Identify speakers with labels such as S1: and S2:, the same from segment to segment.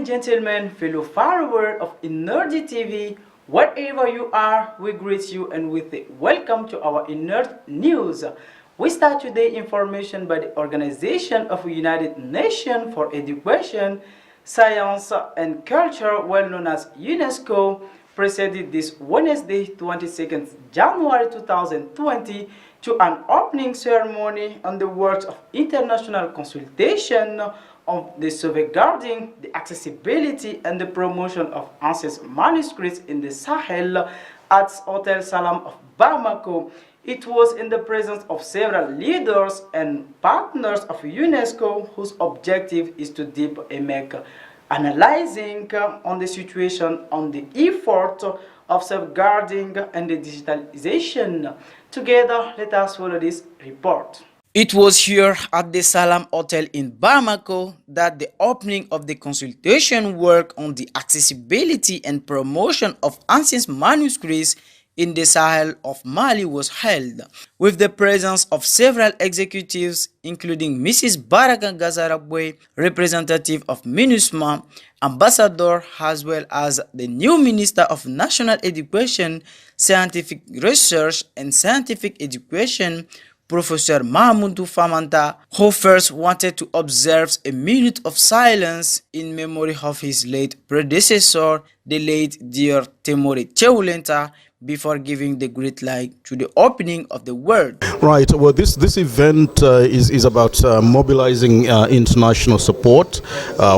S1: gentlemen, fellow followers of Energie TV, wherever you are, we greet you and we say welcome to our Energie News. We start today information by the Organization of the United Nations for Education, Science and Culture, well known as UNESCO, presented this Wednesday, 22nd January 2020, to an opening ceremony on the works of international consultation on the safeguarding the accessibility and the promotion of ancient manuscripts in the Sahel at Hotel Salam of Bamako. It was in the presence of several leaders and partners of UNESCO whose objective is to deep make analyzing on the situation on the effort of safeguarding and the digitalization. Together, let us follow this report. It was here at the Salam Hotel in Bamako that the opening of the consultation work on the accessibility and promotion of ancient manuscripts in the Sahel of Mali was held, with the presence of several executives, including Mrs. Baraka Gazarabwe, representative of MINUSMA, ambassador, as well as the new Minister of National Education, Scientific Research and Scientific Education, Professor Mahmoudou Famanta, who first wanted to observe a minute of silence in memory of his late predecessor, the late dear Temore Cheulenta, before giving the great light to the opening of the world.
S2: Right. Well, this event is about mobilizing international support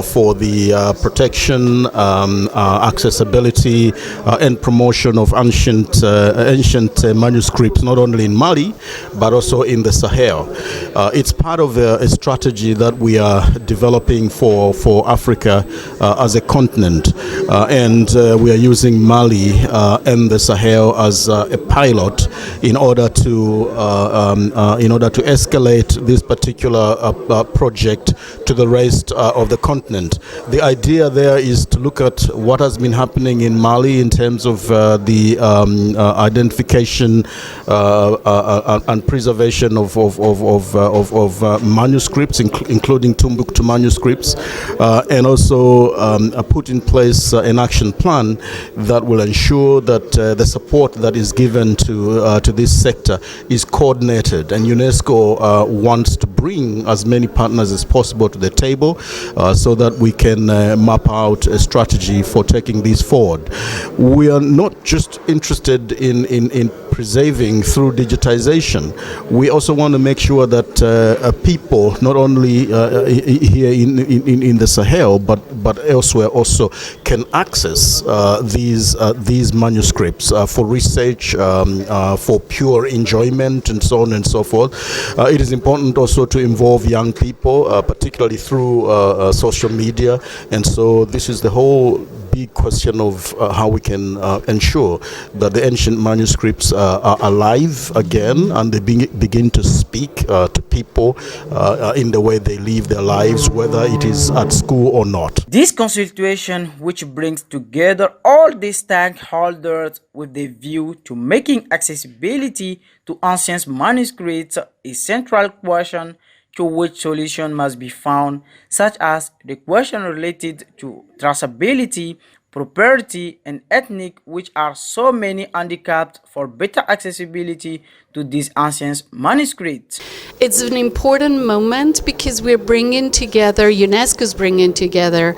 S2: for the protection, accessibility, and promotion of ancient manuscripts, not only in Mali but also in the Sahel. It's part of a strategy that we are developing for Africa as a continent, and we are using Mali and the Sahel as a pilot in order to escalate this particular project to the rest of the continent. The idea there is to look at what has been happening in Mali in terms of the identification and preservation of manuscripts, including Timbuktu manuscripts, and also put in place an action plan that will ensure that the support that is given to this sector is coordinated, and UNESCO wants to bring as many partners as possible to the table so that we can map out a strategy for taking this forward. We are not just interested in preserving through digitization. We also want to make sure that people, not only here in the Sahel but elsewhere, also can access these manuscripts for research, for pure enjoyment, and so on and so forth. It is important also to involve young people, particularly through social media, and so this is the whole big question of how we can ensure that the ancient manuscripts are alive again and they begin to speak to people in the way they live their lives, whether it is at school or not.
S1: This consultation, which brings together all the stakeholders with the view to making accessibility to ancient manuscripts a central question to which solution must be found, such as the question related to traceability, property, and ethnic, which are so many handicaps for better accessibility to these ancient manuscripts.
S3: It's an important moment because we're bringing together, UNESCO's bringing together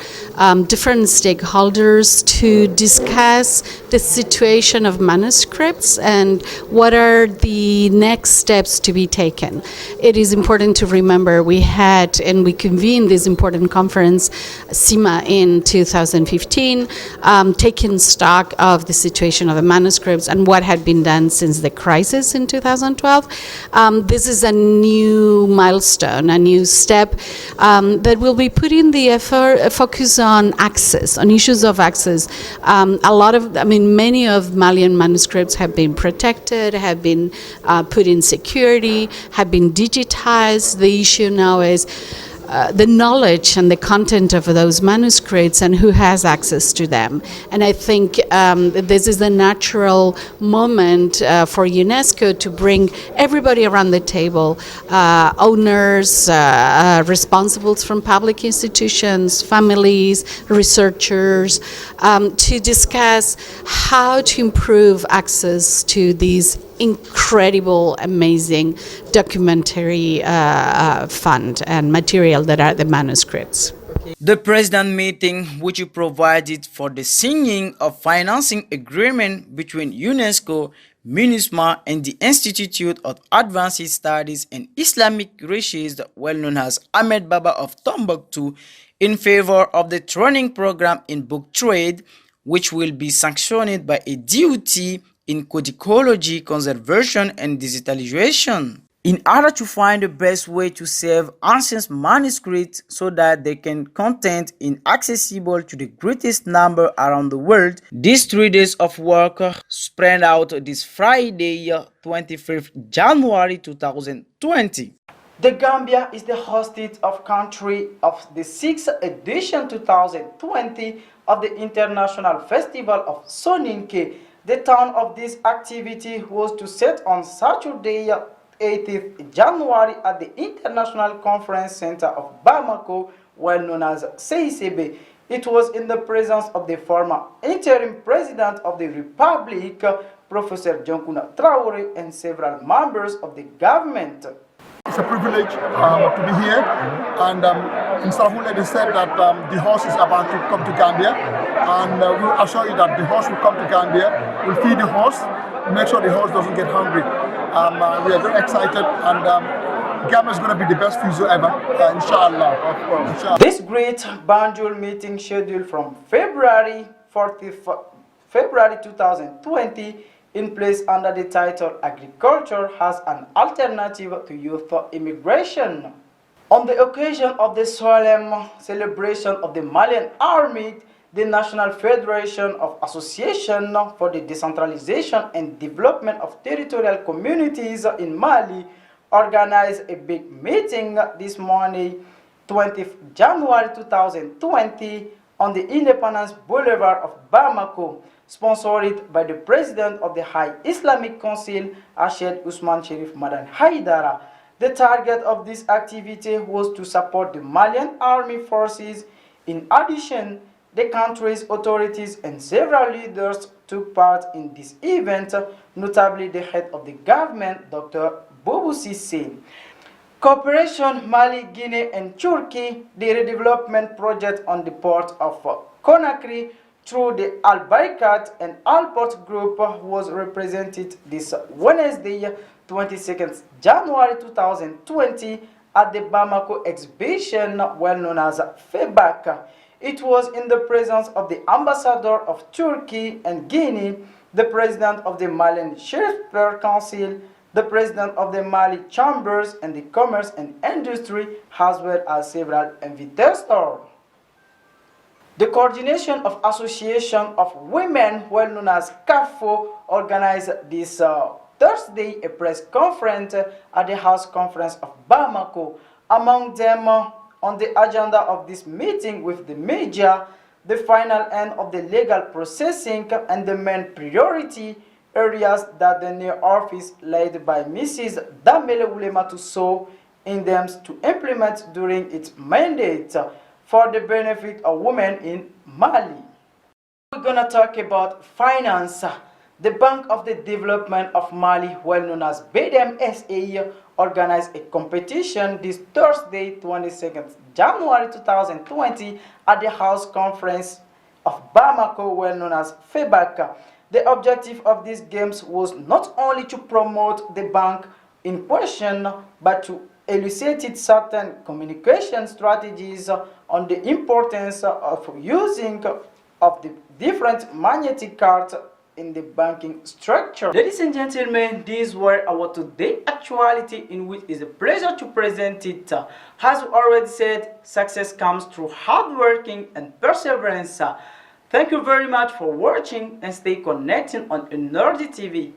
S3: different stakeholders to discuss the situation of manuscripts and what are the next steps to be taken. It is important to remember we had and we convened this important conference, CIMA, in 2015, taking stock of the situation of the manuscripts and what had been done since the crisis in 2012. This is a new milestone, a new step that will be putting the focus on access, on issues of access. Many of Malian manuscripts have been protected, have been put in security, have been digitized. The issue now is the knowledge and the content of those manuscripts and who has access to them. And I think this is a natural moment for UNESCO to bring everybody around the table, owners, responsibles from public institutions, families, researchers, to discuss how to improve access to these incredible, amazing documentary fund and material that are the manuscripts.
S1: The president meeting, which provided for the signing of financing agreement between UNESCO, MINUSMA, and the Institute of Advanced Studies in Islamic Research, well known as Ahmed Baba of Tombouctou, in favor of the training program in book trade, which will be sanctioned by a DUT in codicology, conservation, and digitalization. In order to find the best way to save ancient manuscripts so that they can content inaccessible to the greatest number around the world, these 3 days of work spread out this Friday, 25th January 2020. The Gambia is the host of country of the 6th edition 2020 of the International Festival of Soninke. The time of this activity was to set on Saturday, 18th January at the International Conference Center of Bamako, well known as CICB. It was in the presence of the former interim president of the Republic, Professor Jonkuna Traore, and several members of the government.
S4: It's a privilege to be here, and in Sarahule they said that the horse is about to come to Gambia, and we'll assure you that the horse will come to Gambia. We'll feed the horse, make sure the horse doesn't get hungry. We are very excited, and Gambia is going to be the best physio ever, inshallah.
S1: This great Banjul meeting scheduled from February 2020 in place under the title Agriculture has an alternative to youth immigration. On the occasion of the solemn celebration of the Malian Army, the National Federation of Association for the Decentralization and Development of Territorial Communities in Mali organized a big meeting this morning, 20th January 2020, on the Independence Boulevard of Bamako, sponsored by the President of the High Islamic Council, Ashed Usman Sharif Madan Haidara. The target of this activity was to support the Malian Army forces. In addition, the country's authorities and several leaders took part in this event, notably the head of the government, Dr. Boubou Cissé. Cooperation Mali, Guinea, and Turkey, the redevelopment project on the port of Conakry through the Al Barikat and Alport Group was represented this Wednesday, 22nd January 2020 at the Bamako exhibition, well known as FEBAC. It was in the presence of the ambassador of Turkey and Guinea, the president of the Malian Sheriff Council, the president of the Mali Chambers and the Commerce and Industry, as well as several invitors. The Coordination of Association of Women, well known as CAFO, organized this Thursday a press conference at the House Conference of Bamako. Among them, on the agenda of this meeting with the media, the final end of the legal processing and the main priority areas that the new office led by Mrs. Damele Oulematu saw intends to implement during its mandate for the benefit of women in Mali. We're gonna talk about finance. The Bank of the Development of Mali, well known as BDM SA, organized a competition this Thursday, 22nd January 2020 at the House Conference of Bamako, well known as FEBAC. The objective of these games was not only to promote the bank in question, but to elucidate certain communication strategies on the importance of using of the different magnetic cards in the banking structure. Ladies and gentlemen, these were our today actuality, in which is a pleasure to present it. As we already said, success comes through hard working and perseverance. Thank you very much for watching and stay connected on Energie TV.